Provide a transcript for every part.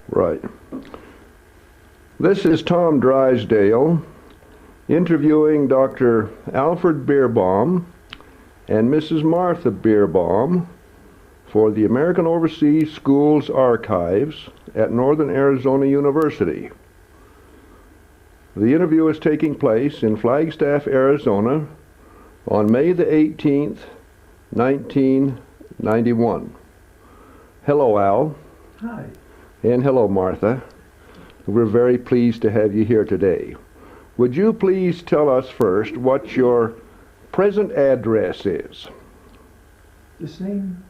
Right. This is Tom Drysdale interviewing Dr. Alfred Beerbaum and Mrs. Martha Beerbaum for the American Overseas Schools Archives at Northern Arizona University. The interview is taking place in Flagstaff, Arizona on May the 18th, 1991. Hello, Al. Hi. And hello, Martha. We're very pleased to have you here today. Would you please tell us first what your present address is? The same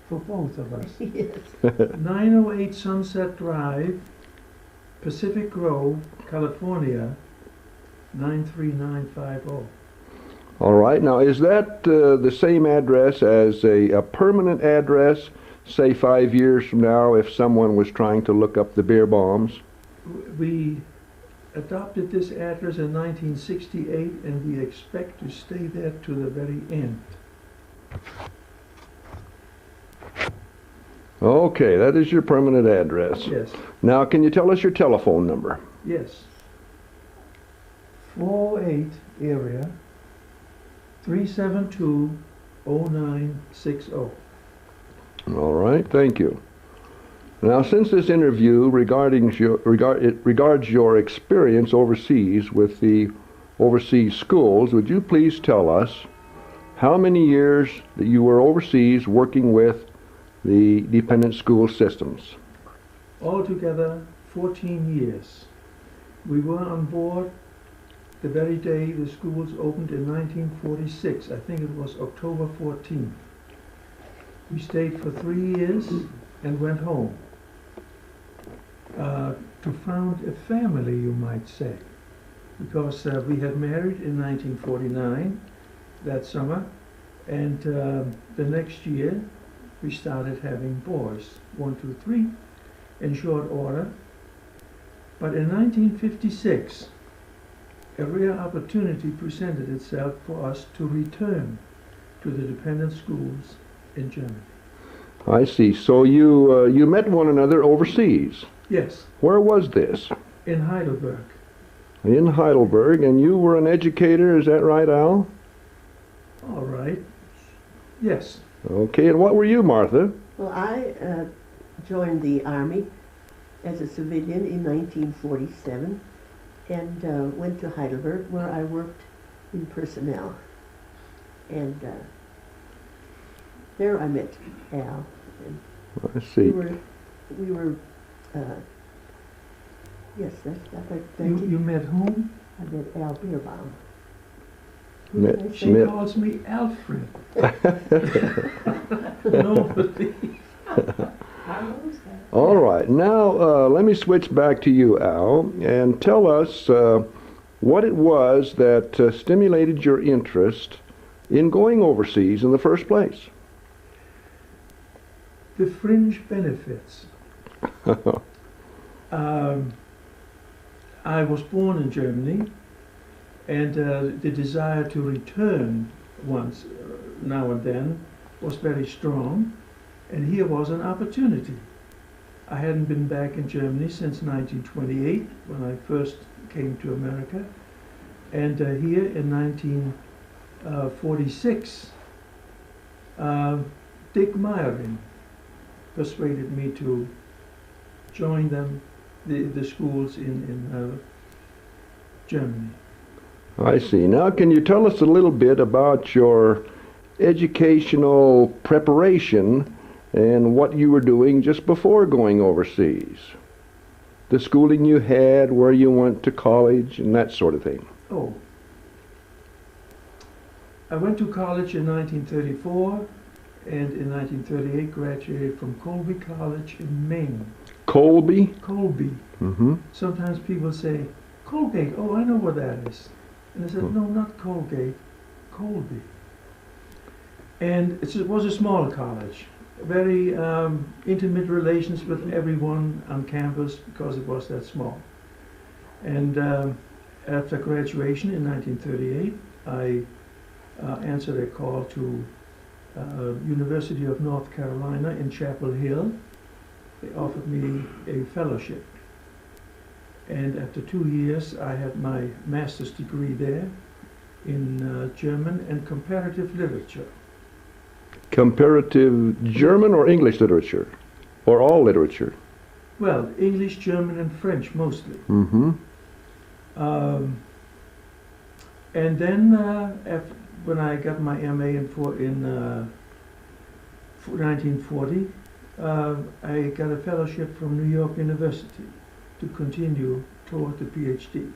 for both of us. Yes. 908 Sunset Drive, Pacific Grove, California, 93950. All right. Now, is that the same address as a permanent address, say 5 years from now, if someone was trying to look up the Beerbaums? We adopted this address in 1968, and we expect to stay there to the very end. Okay, that is your permanent address. Yes. Now, can you tell us your telephone number? Yes. 408 area 372-0960. All right, thank you. Now, since this interview regards your experience overseas with the overseas schools, would you please tell us how many years that you were overseas working with the dependent school systems? Altogether, 14 years. We were on board the very day the schools opened in 1946. I think it was October 14th. We stayed for 3 years and went home to found a family, you might say, because we had married in 1949, that summer, and the next year we started having boys, 1, 2, 3, in short order. But in 1956, a rare opportunity presented itself for us to return to the dependent schools in Germany. I see. So you met one another overseas. Yes, Where was this? in Heidelberg. In Heidelberg, and you were an educator, is that right, Al? All right. Yes. Okay, and what were you, Martha? Well, I joined the Army as a civilian in 1947 and went to Heidelberg, where I worked in personnel. And there I met Al. And I see. we were yes, that's You met whom? I met Al Beerbaum. Met- She met- calls me Alfred. Nobody. All right, now let me switch back to you, Al, and tell us what it was that stimulated your interest in going overseas in the first place. The fringe benefits. I was born in Germany, and the desire to return once now and then was very strong, and here was an opportunity. I hadn't been back in Germany since 1928, when I first came to America, and here in 1946, Dick Meyering persuaded me to join them, the schools in Germany. I see. Now, can you tell us a little bit about your educational preparation and what you were doing just before going overseas? The schooling you had, where you went to college, and that sort of thing. Oh. I went to college in 1934, and in 1938 graduated from Colby College in Maine. Colby? Colby. Mm-hmm. Sometimes people say, Colgate, oh, I know where that is. And I said, no, not Colgate, Colby. And it was a small college. Very intimate relations with everyone on campus because it was that small. And after graduation in 1938, I answered a call to University of North Carolina in Chapel Hill, they offered me a fellowship. And after 2 years, I had my master's degree there in German and comparative literature. Comparative German or English literature? Or all literature? Well, English, German, and French mostly. Mm-hmm. And then, when I got my MA in 1940, I got a fellowship from New York University to continue toward the PhD.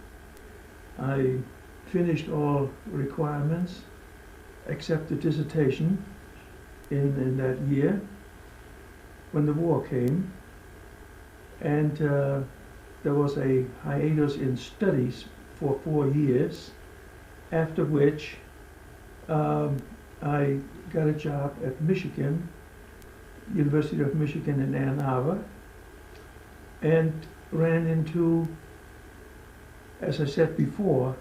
I finished all requirements except the dissertation in that year when the war came, and there was a hiatus in studies for 4 years, after which I got a job at Michigan, University of Michigan in Ann Arbor, and ran into, as I said before,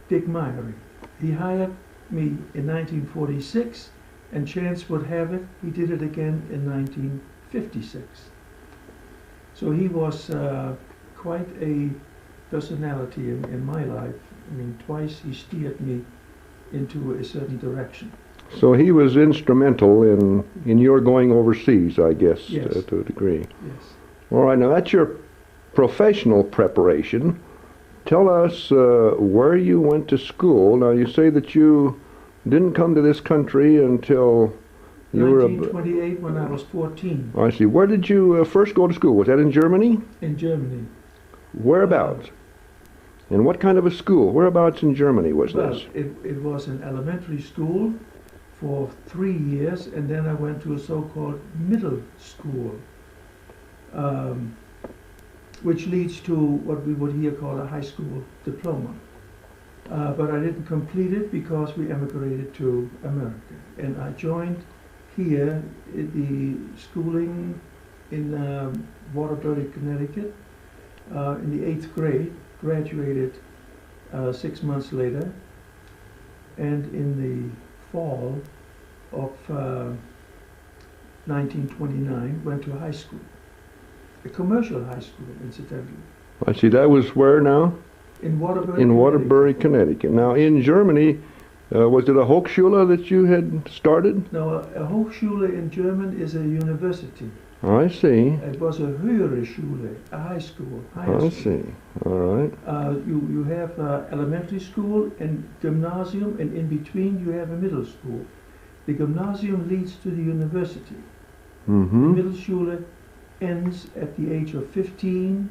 Dick Meyerly. He hired me in 1946, and chance would have it, he did it again in 1956. So he was quite a personality in my life. I mean, twice he steered me into a certain direction. So he was instrumental in your going overseas, I guess, Yes. to a degree. Yes. All right, now that's your professional preparation. Tell us where you went to school. Now you say that you didn't come to this country until you were 1928 when I was 14 I see. Where did you first go to school? Was that in Germany? in Germany. Whereabouts? And what kind of a school? Whereabouts in Germany was Well, this? it was an elementary school for 3 years, and then I went to a so-called middle school, which leads to what we would here call a high school diploma. But I didn't complete it because we emigrated to America, and I joined here the schooling in Waterbury, Connecticut, in the 8th grade, graduated 6 months later, and in the fall of 1929 went to high school, a commercial high school, incidentally, I see. That was where now? in Waterbury. In Connecticut. Waterbury, Connecticut. Now in Germany, was it a Hochschule that you had started? No, a Hochschule in German is a university. I see. It was a höhere Schule, a high school. Higher I school. see. All right. You have elementary school and gymnasium, and in between you have a middle school. The gymnasium leads to the university. Mm-hmm. Middle Schule ends at the age of 15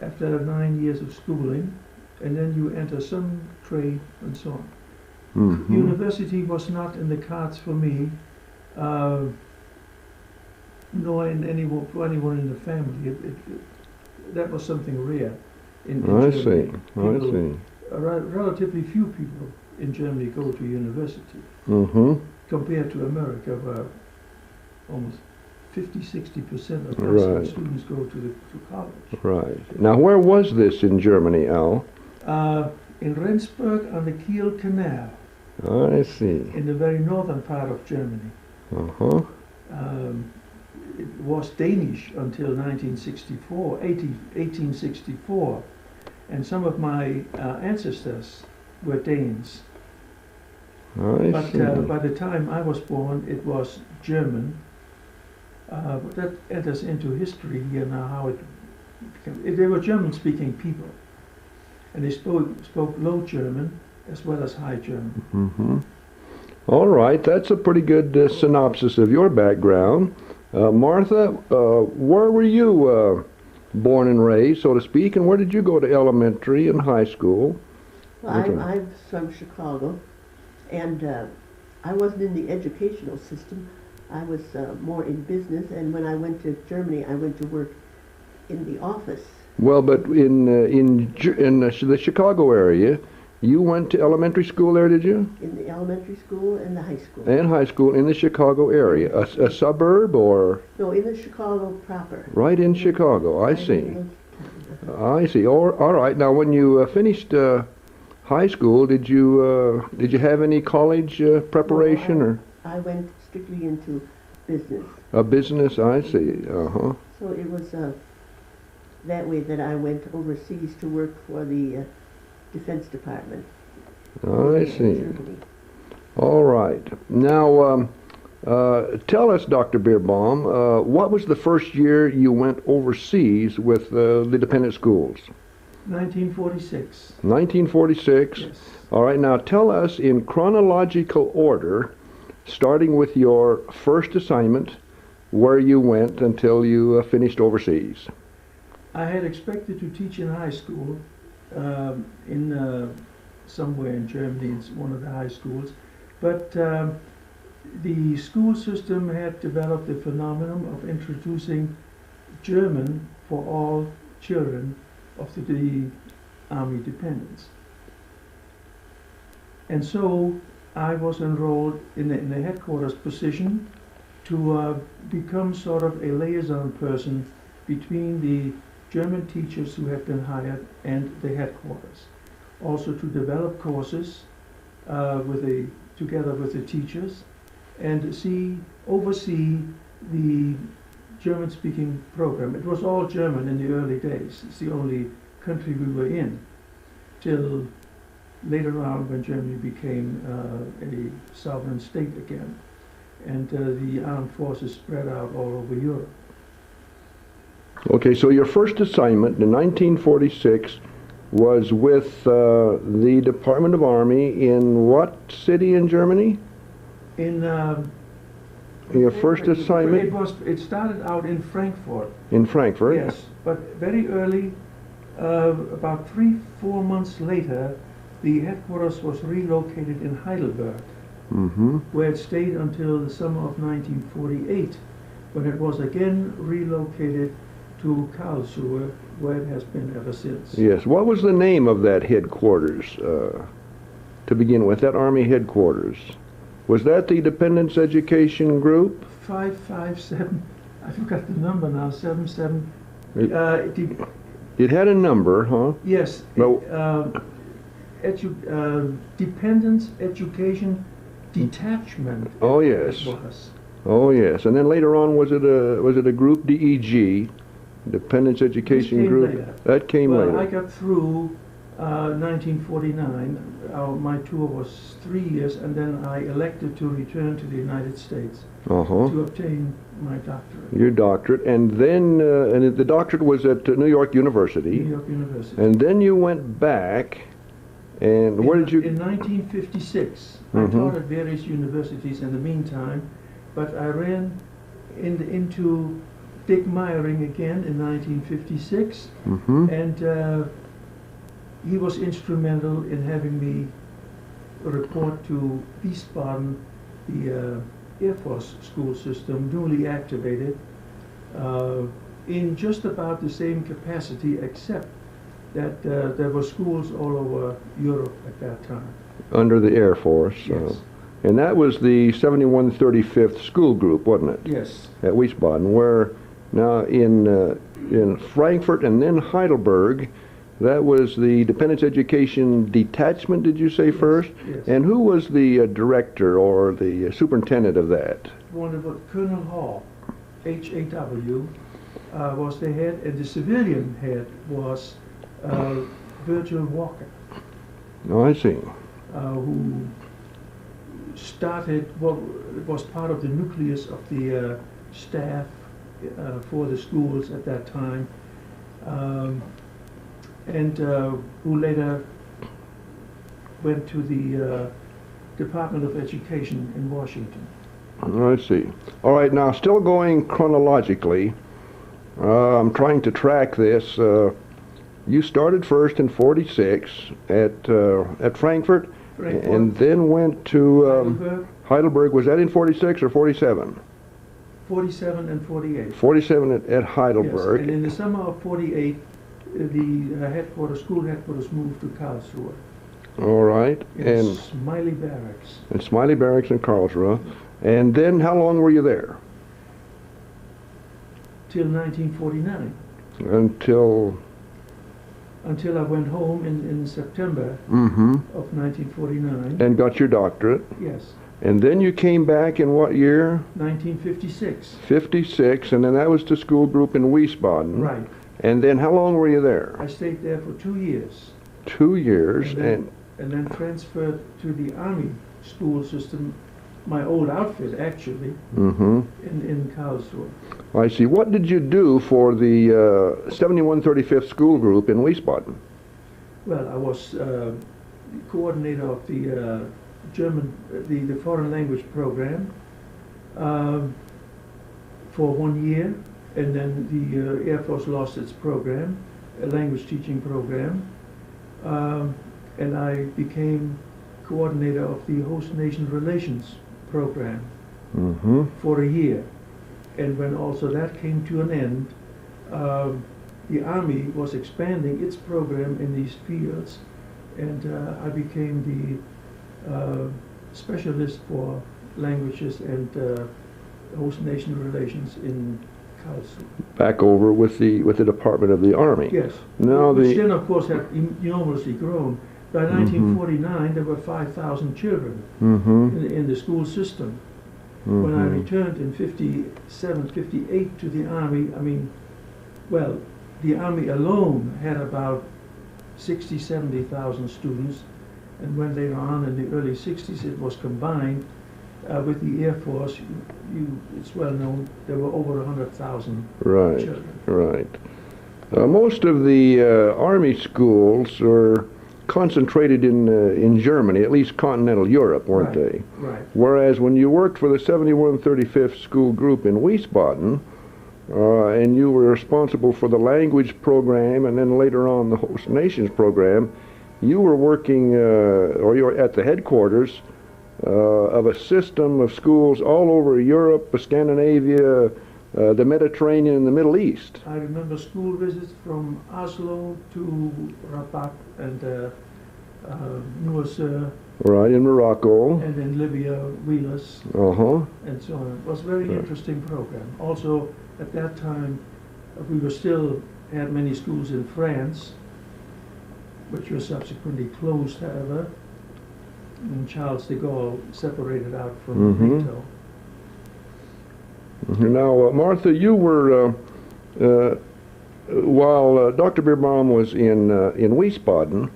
after 9 years of schooling, and then you enter some trade and so on. Mm-hmm. University was not in the cards for me, nor in for anyone in the family. That was something rare in I Germany. see. I People- see. Relatively few people in Germany go to university Mm-hmm. compared to America, where almost 50–60% of Right. students go to college. Right. Now where was this in Germany, Al? In Rendsburg on the Kiel Canal, I see. in the very northern part of Germany. Uh-huh. It was Danish until 1864, and some of my ancestors were Danes. I But see. by the time I was born, it was German. But that enters into history here now, how it became. They were German-speaking people, and they spoke Low German as well as High German. Mm-hmm. All right, that's a pretty good synopsis of your background. Martha, where were you born and raised, so to speak, and where did you go to elementary and high school? Well, I'm from Chicago, and I wasn't in the educational system. I was more in business, and when I went to Germany, I went to work in the office. Well, but in the Chicago area, you went to elementary school there, did you? In the elementary school and the high school. And high school in the Chicago area, a suburb or No, in the Chicago proper. right in Chicago? I see. in I see. All right. Now, when you finished high school, did you have any college preparation or? I went strictly into business. A business, I see. Uh-huh. So it was that way that I went overseas to work for the Defense Department. I in see. Germany. All right. Now, tell us, Dr. Beerbaum, what was the first year you went overseas with the dependent schools? 1946. 1946. Yes. All right. Now, tell us in chronological order, starting with your first assignment, where you went until you finished overseas. I had expected to teach in high school, in somewhere in Germany, it's one of the high schools, but the school system had developed the phenomenon of introducing German for all children of the Army dependents. And so I was enrolled in the headquarters position to become sort of a liaison person between the German teachers who had been hired and the headquarters. Also to develop courses together with the teachers and oversee the German-speaking program. It was all German in the early days. It's the only country we were in till later on when Germany became a sovereign state again, and the armed forces spread out all over Europe. Okay, so your first assignment in 1946 was with the Department of Army in what city in Germany? In Your first assignment? It started out in Frankfurt. In Frankfurt? Yes, but very early, about 3-4 months later, the headquarters was relocated in Heidelberg, where it stayed until the summer of 1948, when it was again relocated to Karlsruhe, where it has been ever since. Yes. What was the name of that headquarters to begin with, that Army headquarters? Was that the Dependents Education Group? 557, I forgot the number now, 77. It had a number, huh? Yes. No. Dependents Education Detachment. Oh yes. It was. Oh yes. And then later on, was it a group, DEG, Dependents Education Group? Later. That came Well, later. I got through 1949. My tour was 3 years, and then I elected to return to the United States to obtain my doctorate. Your doctorate, and then and the doctorate was at New York University. New York University. And then you went back, and where did you? In 1956, I taught at various universities in the meantime, but I ran into Dick Meyering again in 1956, and he was instrumental in having me report to Wiesbaden, the Air Force school system, newly activated, in just about the same capacity, except that there were schools all over Europe at that time. Under the Air Force. Yes. And that was the 7135th School Group, wasn't it? Yes. At Wiesbaden, where now in Frankfurt and then Heidelberg, that was the Dependents Education Detachment, did you say first? Yes. And who was the director or the superintendent of that? One of Colonel Hall, H-A-W, was the head, and the civilian head was Virgil Walker, Oh, I see. who started, was part of the nucleus of the staff for the schools at that time, and who later went to the Department of Education in Washington. I see. All right, now still going chronologically, I'm trying to track this. You started first in 46 at Frankfurt, and then went to Heidelberg. Was that in 46 or 47? 47 and 48. 47 at Heidelberg. Yes, and in the summer of 48, the school headquarters moved to Karlsruhe. All right. And Smiley Barracks. And Smiley Barracks in Karlsruhe. And then how long were you there? Till 1949. Until I went home in September of 1949. And got your doctorate. Yes. And then you came back in what year? 1956. 56, and then that was the school group in Wiesbaden. Right. And then how long were you there? I stayed there for 2 years. 2 years, And then transferred to the Army school system, my old outfit actually, in Karlsruhe. I see. What did you do for the 7135th school group in Wiesbaden? Well, I was the coordinator of the the foreign language program for 1 year, and then the Air Force lost its program, a language teaching program, and I became coordinator of the host nation relations program for a year. And when also that came to an end, the Army was expanding its program in these fields, and I became the specialist for languages and host nation relations in Karlsruhe. Back over with the Department of the Army. Yes. Now Which then, of course, had enormously grown. By 1949, there were 5,000 children in the school system. When I returned in 57, 58 to the Army, I mean, well, the Army alone had about 60, 70,000 students, and when later on in the early 60s it was combined with the Air Force, it's well known, there were over 100,000 children. Right. Most of the Army schools were concentrated in Germany, at least continental Europe, weren't they? Right. Whereas when you worked for the 7135th school group in Wiesbaden, and you were responsible for the language program and then later on the host nations program, you were working, or you were at the headquarters of a system of schools all over Europe, Scandinavia, the Mediterranean, and the Middle East. I remember school visits from Oslo to Rabat and Nouakchott, Right, in Morocco. and in Libya, Wheelers, and so on. It was a very interesting program. Also, at that time, we were still had many schools in France, which were subsequently closed, however, and Charles de Gaulle separated out from NATO. Now, Martha, you were, while Dr. Beerbaum was in Wiesbaden,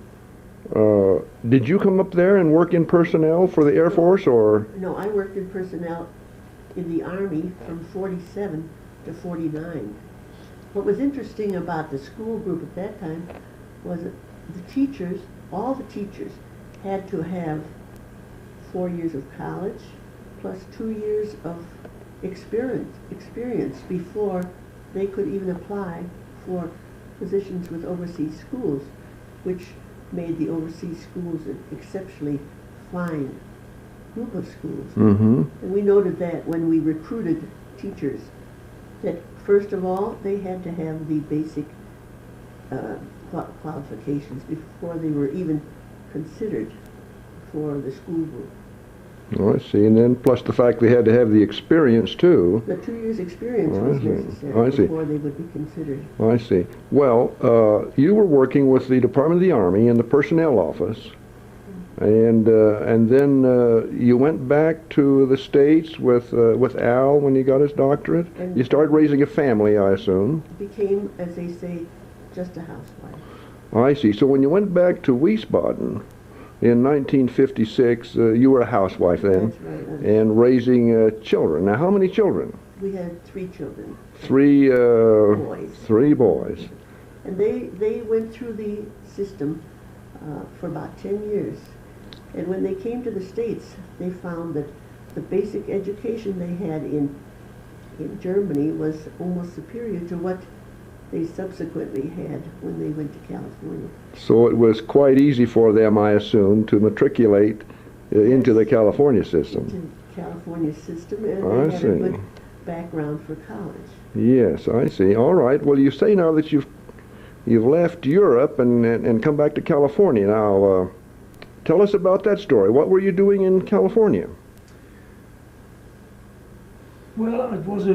did you come up there and work in personnel for the Air Force, or? No, I worked in personnel in the Army from 47 to 49. What was interesting about the school group at that time was that the teachers, all the teachers, had to have 4 years of college plus 2 years of experience before they could even apply for positions with overseas schools, which made the overseas schools an exceptionally fine group of schools. And we noted that when we recruited teachers, that first of all, they had to have the basic qualifications before they were even considered for the school group. Oh, I see. And then plus the fact they had to have the experience too. The 2 years experience was necessary before they would be considered. I see. Well, you were working with the Department of the Army in the personnel office, and then you went back to the States with Al when he got his doctorate. And you started raising a family, I assume. Became, as they say, just a housewife. I see. So when you went back to Wiesbaden in 1956, you were a housewife then. That's right. And raising children. Now, how many children? We had 3 children. 3 boys. 3 boys. And they went through the system for about 10 years. And when they came to the States, they found that the basic education they had in Germany was almost superior to what they subsequently had when they went to California. So it was quite easy for them, I assume, to matriculate into the California system. Into the California system, and they had a good background for college. Yes, I see. All right. Well, you say now that you've left Europe and come back to California. Now, tell us about that story. What were you doing in California? Well, it was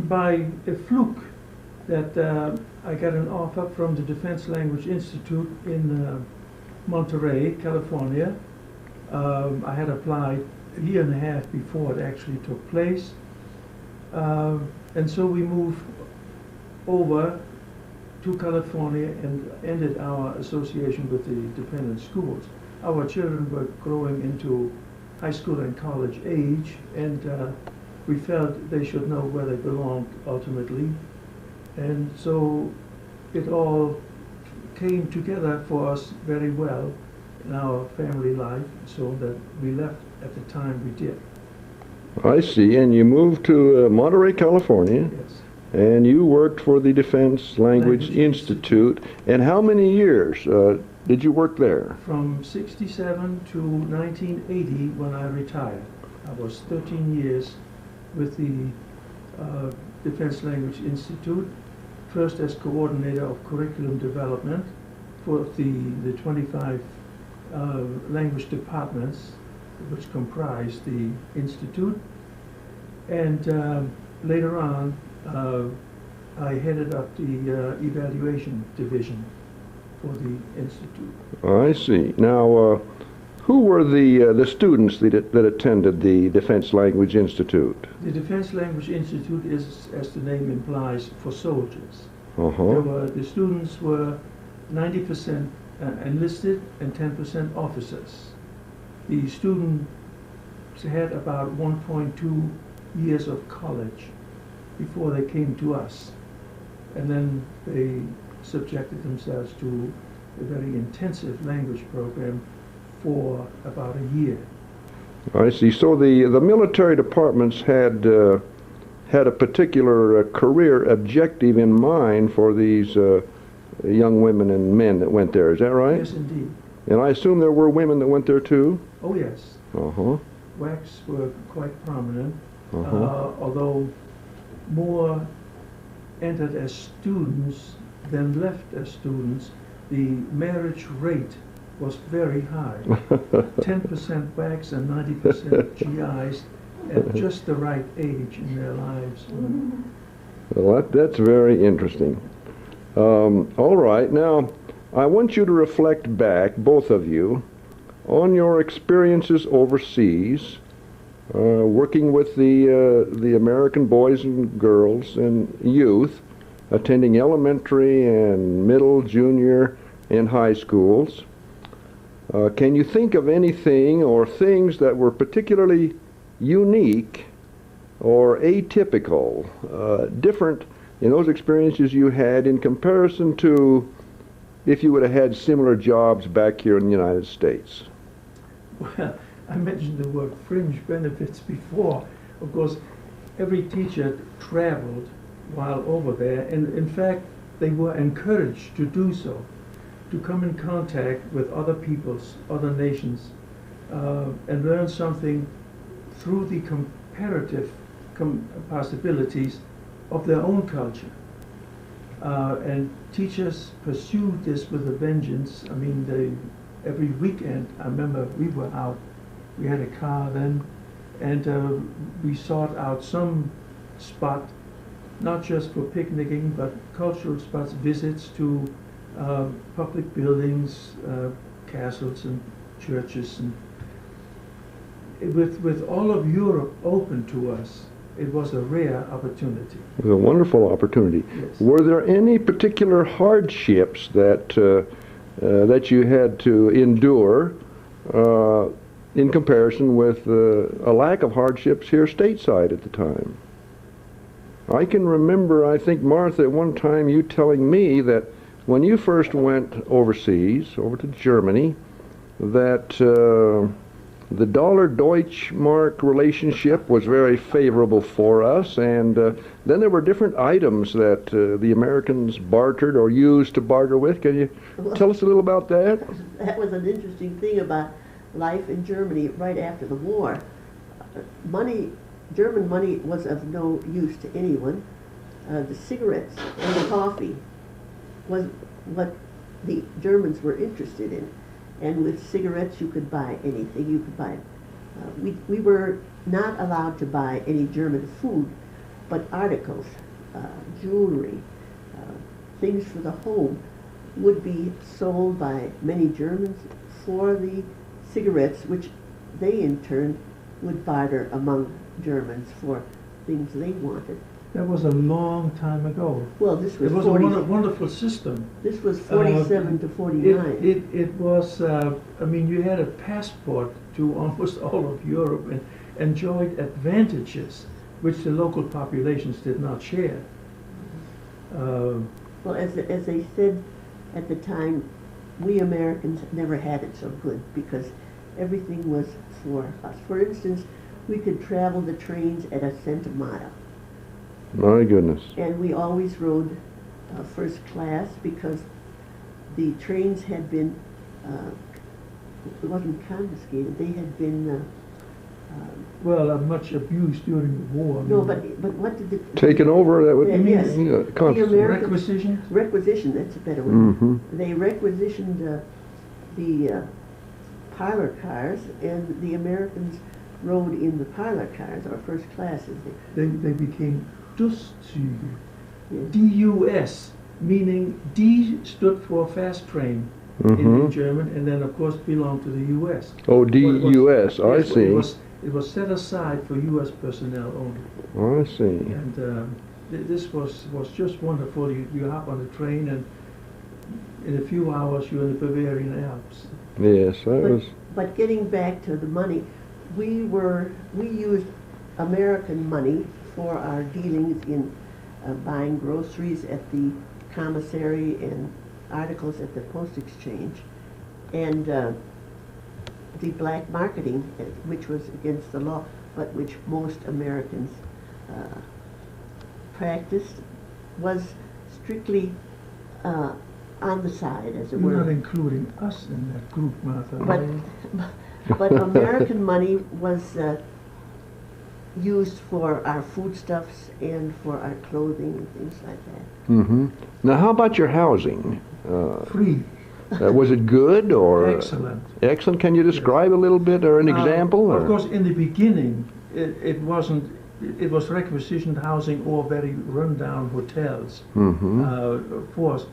by a fluke that I got an offer from the Defense Language Institute in Monterey, California. I had applied a year and a half before it actually took place. And so we moved over to California and ended our association with the dependent schools. Our children were growing into high school and college age, and we felt they should know where they belonged ultimately. And so it all came together for us very well in our family life, so that we left at the time we did. I see. And you moved to Monterey, California, Yes. and you worked for the Defense Language Institute. And how many years did you work there? From 67 to 1980 when I retired. I was 13 years with the Defense Language Institute, first as coordinator of curriculum development for the 25 language departments which comprise the Institute. And later on, I headed up the evaluation division for the Institute. I see. Now, who were the students that attended the Defense Language Institute? The Defense Language Institute is, as the name implies, for soldiers. Uh-huh. The students were 90% enlisted and 10% officers. The students had about 1.2 years of college before they came to us. And then they subjected themselves to a very intensive language program for about a year. I see. So the military departments had a particular career objective in mind for these young women and men that went there. Is that right? Yes, indeed. And I assume there were women that went there too? Oh, yes. Uh-huh. WACs were quite prominent, Uh-huh. although more entered as students than left as students. The marriage rate was very high. 10% WACs and 90% GIs at just the right age in their lives. Well, that's very interesting. All right. Now, I want you to reflect back, both of you, on your experiences overseas, working with the American boys and girls and youth, attending elementary and middle, junior, and high schools. Can you think of anything or things that were particularly unique or atypical, different in those experiences you had in comparison to if you would have had similar jobs back here in the United States? Well, I mentioned the word fringe benefits before. Of course, every teacher traveled while over there, and in fact, they were encouraged to do so, to come in contact with other peoples, other nations, and learn something through the comparative possibilities of their own culture. And teachers pursued this with a vengeance. I mean, every weekend, I remember we were out, we had a car then, and we sought out some spot, not just for picnicking, but cultural spots, visits to public buildings, castles and churches. And with all of Europe open to us, it was a rare opportunity. It was a wonderful opportunity. Yes. Were there any particular hardships that that you had to endure in comparison with a lack of hardships here stateside at the time? I can remember, I think, Martha, at one time you telling me that when you first went overseas, over to Germany, that the dollar-Deutschmark relationship was very favorable for us, and then there were different items that the Americans bartered or used to barter with. Can you tell us a little about that? That was an interesting thing about life in Germany right after the war. German money was of no use to anyone. The cigarettes and the coffee was what the Germans were interested in. And with cigarettes, you could buy anything. You could buy. We were not allowed to buy any German food, but articles, jewelry, things for the home would be sold by many Germans for the cigarettes, which they in turn would barter among Germans for things they wanted. That was a long time ago. Well, this was It was a 40, wonderful system. this was 47 to 49. It was, I mean, you had a passport to almost all of Europe and enjoyed advantages which the local populations did not share. Well, as they said at the time, we Americans never had it so good because everything was for us. For instance, we could travel the trains at a cent a mile. My goodness. And we always rode first class because the trains had been, it wasn't confiscated, they had been, Well, much abused during the war. no, but what did the... Taken over, that would... Yes. Yeah, The Americans... Requisition? Requisition, that's a better word. Mm-hmm. They requisitioned the parlor cars, and the Americans rode in the parlor cars, or first classes. They became Duszüge. Yes. D-U-S, meaning D stood for fast train in Mm-hmm. German, and then of course belonged to the U.S. Oh, D-U-S, I Yes, see. It was set aside for U.S. personnel only. I see. And this was just wonderful. You hop on the train, and in a few hours you're in the Bavarian Alps. Yes, that was... But getting back to the money, we used American money for our dealings in buying groceries at the commissary and articles at the post exchange, and the black marketing, which was against the law, but which most Americans practiced, was strictly on the side, as it You're were. not including us in that group, Martha. But American money was used for our foodstuffs and for our clothing and things like that. Mm-hmm. Now, how about your housing? Free. Was it good or... Excellent. Excellent. Can you describe a little bit or an example? Of or? course, in the beginning, it was requisitioned housing or very run-down hotels. Mm-hmm. Of course,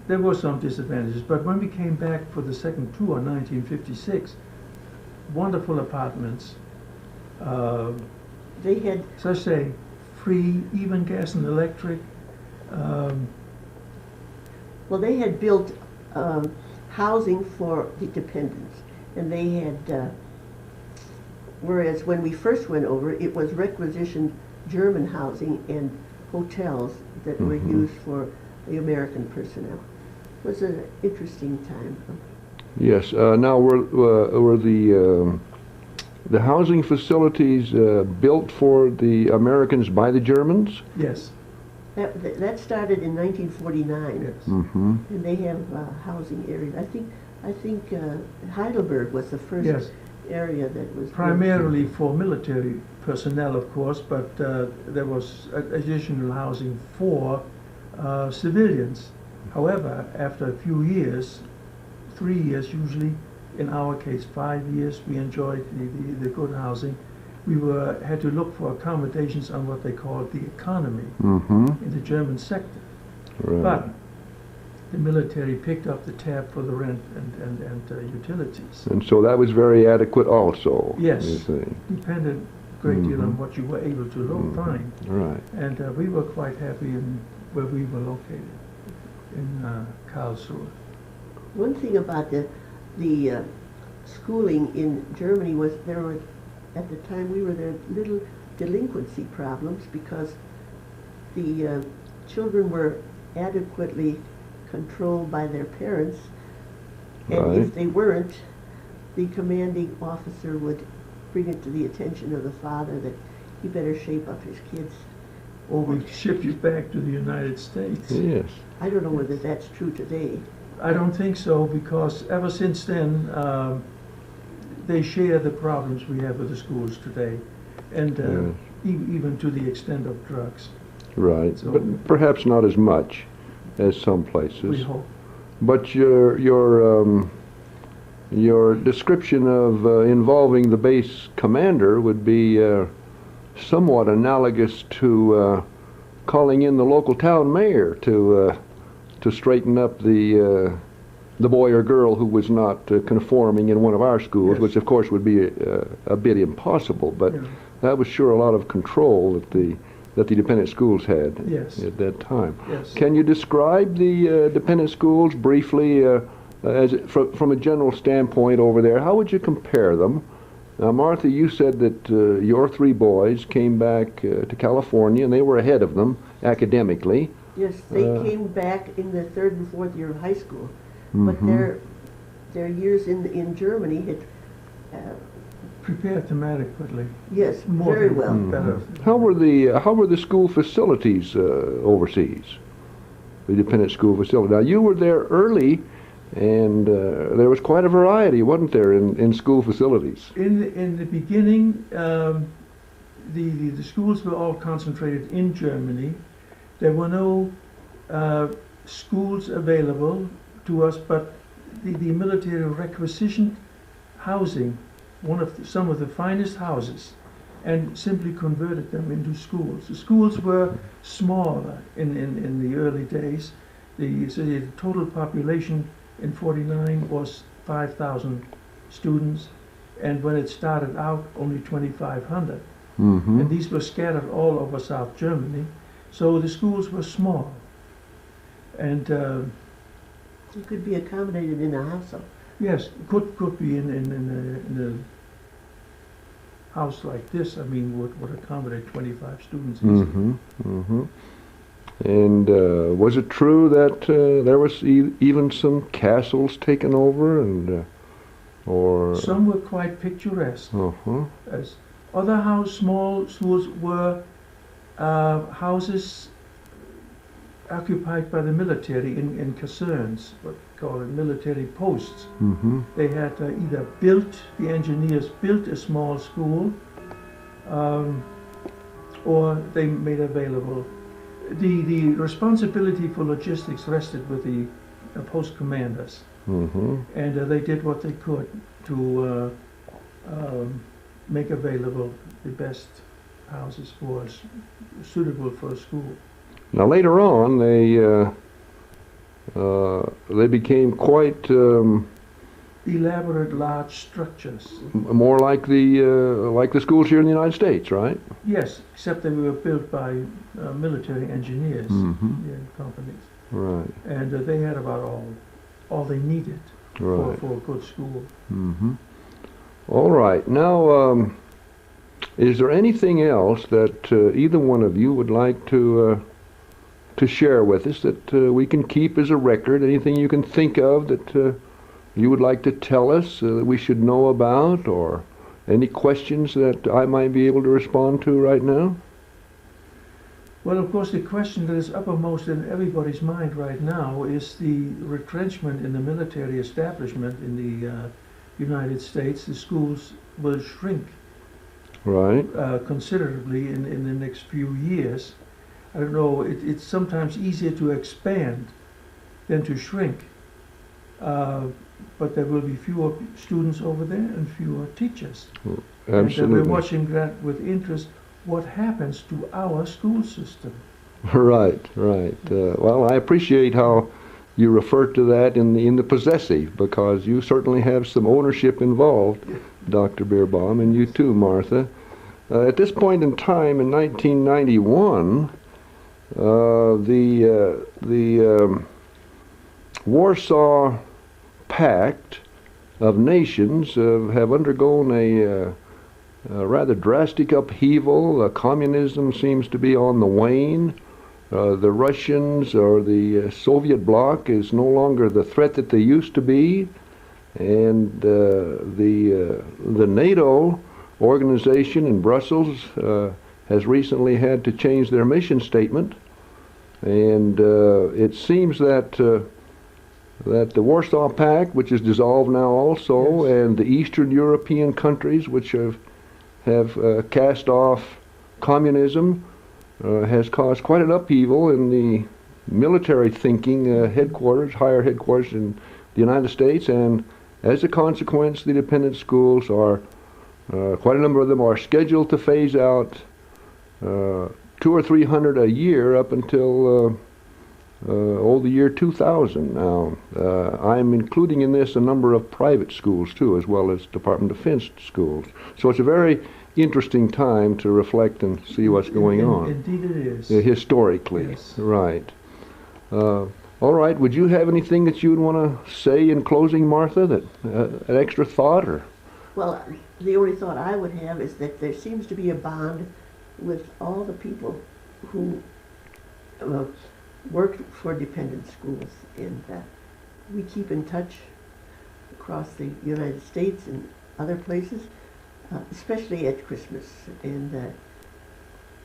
there were some disadvantages, but when we came back for the second tour in 1956, wonderful apartments. They had, So I say, free, even gas and electric. well, they had built housing for the dependents, and they had, whereas when we first went over, it was requisitioned German housing and hotels that were used for the American personnel. It was an interesting time. Yes. Now, were the housing facilities built for the Americans by the Germans? Yes. That started in 1949. Yes. Mm-hmm. And they have housing areas. I think Heidelberg was the first Yes. area that was built. Primarily for military personnel, of course, but there was additional housing for civilians. However, after a few years, 3 years usually, in our case 5 years, we enjoyed the good housing. We had to look for accommodations on what they called the economy Mm-hmm. in the German sector. Right. But the military picked up the tab for the rent and utilities. And so that was very adequate also. Yes. You see. Depended a great deal on what you were able to find. Right. And we were quite happy in where we were located, in Karlsruhe. One thing about the schooling in Germany was there were, at the time we were there, little delinquency problems because the children were adequately controlled by their parents, and Right. if they weren't, the commanding officer would bring it to the attention of the father that he better shape up his kids. Or we ship you back to the United States. Yes. I don't know whether that's true today. I don't think so, because ever since then, they share the problems we have with the schools today, and even to the extent of drugs. Right. So- But perhaps not as much as some We places. hope. But your description of involving the base commander would be somewhat analogous to calling in the local town mayor to straighten up the the boy or girl who was not conforming in one of our schools, Yes. which of course would be a bit impossible, but Yeah. that was sure a lot of control that the dependent schools had Yes. at that time. Yes. Can you describe the dependent schools briefly from a general standpoint over there? How would you compare them? Now, Martha, you said that your three boys came back to California and they were ahead of them academically. Yes, they came back in the third and fourth year of high school, but Mhm. their years in Germany had, Prepared them adequately. yes, More very than well. better. How were the school facilities overseas? The dependent school facility. Now you were there early, and there was quite a variety, wasn't there, in school facilities? In the beginning, the schools were all concentrated in Germany. There were no schools available to us, but the military requisitioned housing, some of the finest houses, and simply converted them into schools. The schools were smaller in the early days. So the total population in '49 was 5,000 students, and when it started out, only 2,500. Mm-hmm. And these were scattered all over South Germany. So the schools were small. And You could be accommodated in a household. yes, could be in a house like this. I mean, would accommodate 25 students easily. Mm-hmm. Mm-hmm. And was it true that there was even some castles taken over, and or? Some were quite picturesque. Uh-huh. As other small schools were houses occupied by the military in casernes, what we call it, military posts. Mm-hmm. They had the engineers built a small school, or they made available. The responsibility for logistics rested with the post commanders, Mm-hmm. and they did what they could to make available the best houses suitable for a school. Now later on, they became quite Elaborate, large structures. more like the schools here in the United States, right? Yes, except they were built by military engineers, Mm-hmm. companies, Right. and they had about all they needed Right. for a good school. Mm-hmm. All right. Now, is there anything else that either one of you would like to share with us that we can keep as a record? Anything you can think of that you would like to tell us that we should know about, or any questions that I might be able to respond to right now? Well, of course, the question that is uppermost in everybody's mind right now is the retrenchment in the military establishment in the United States. The schools will shrink Right. considerably in the next few years. I don't know, it's sometimes easier to expand than to shrink. But there will be fewer students over there and fewer teachers. And Absolutely. we're watching that with interest. What happens to our school system? Right, right. Well, I appreciate how you refer to that in the possessive, because you certainly have some ownership involved, Dr. Beerbaum, and you too, Martha. At this point in time, in 1991, the Warsaw Pact of Nations have undergone a rather drastic upheaval. Communism seems to be on the wane. The Russians or the Soviet bloc is no longer the threat that they used to be, and the NATO organization in Brussels has recently had to change their mission statement, and it seems that the Warsaw Pact, which is dissolved now also, Yes. and the Eastern European countries, which have cast off communism, has caused quite an upheaval in the military thinking higher headquarters in the United States, and as a consequence, the dependent schools are, quite a number of them are scheduled to phase out 200 or 300 a year up until the year 2000 now. I'm including in this a number of private schools too, as well as Department of Defense schools. So it's a very interesting time to reflect and see what's going on. Indeed it is. Historically, Yes. right. All right, would you have anything that you would want to say in closing, Martha, that an extra thought? Or? Well, the only thought I would have is that there seems to be a bond with all the people who work for dependent schools, and we keep in touch across the United States and other places, especially at Christmas, and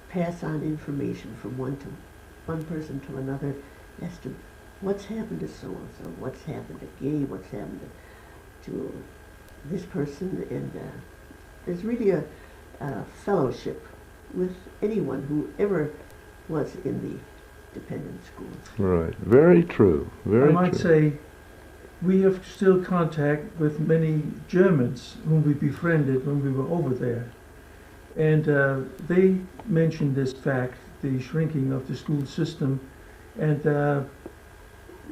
pass on information from one person to another as to what's happened to so-and-so, what's happened to Gay, what's happened to this person, and there's really a fellowship with anyone who ever was in the dependent schools. Right, very true, very I might true. say we have still contact with many Germans whom we befriended when we were over there. And they mentioned this fact, the shrinking of the school system, and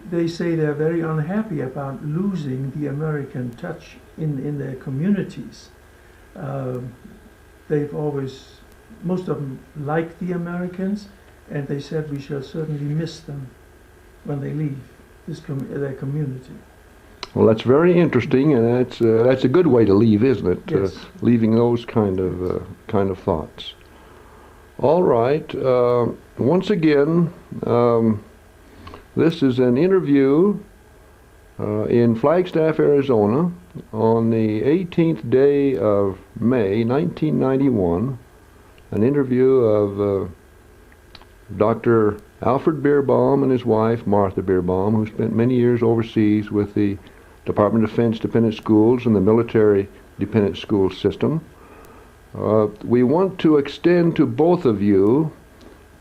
they say they're very unhappy about losing the American touch in their communities. They've always, most of them like the Americans, and they said we shall certainly miss them when they leave their community. Well, that's very interesting, and that's a good way to leave, isn't it? Yes. Leaving those kind of thoughts. All right. Once again, this is an interview in Flagstaff, Arizona, on the 18th day of May, 1991. An interview of Dr. Alfred Beerbaum and his wife, Martha Beerbaum, who spent many years overseas with the Department of Defense dependent schools and the military dependent school system. We want to extend to both of you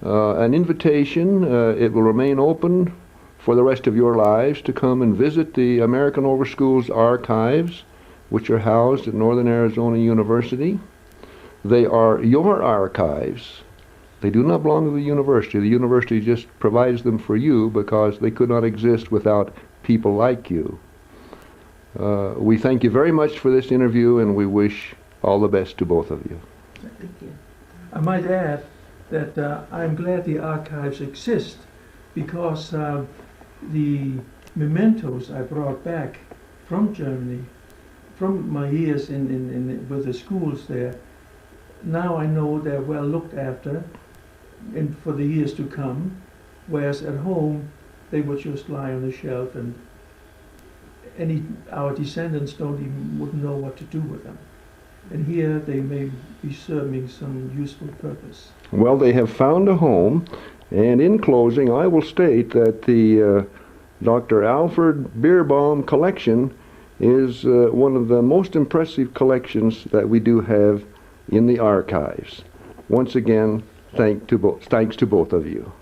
an invitation. It will remain open for the rest of your lives to come and visit the American Overschools archives, which are housed at Northern Arizona University. They are your archives. They do not belong to the university. The university just provides them for you because they could not exist without people like you. We thank you very much for this interview, and we wish all the best to both of you. Thank you. I might add that I'm glad the archives exist, because the mementos I brought back from Germany, from my years with the schools there, now I know they're well looked after and for the years to come, whereas at home they would just lie on the shelf, and our descendants wouldn't know what to do with them. And here they may be serving some useful purpose. Well, they have found a home, and in closing, I will state that the Dr. Alfred Beerbaum collection is one of the most impressive collections that we do have in the archives. Once again, thanks to both of you.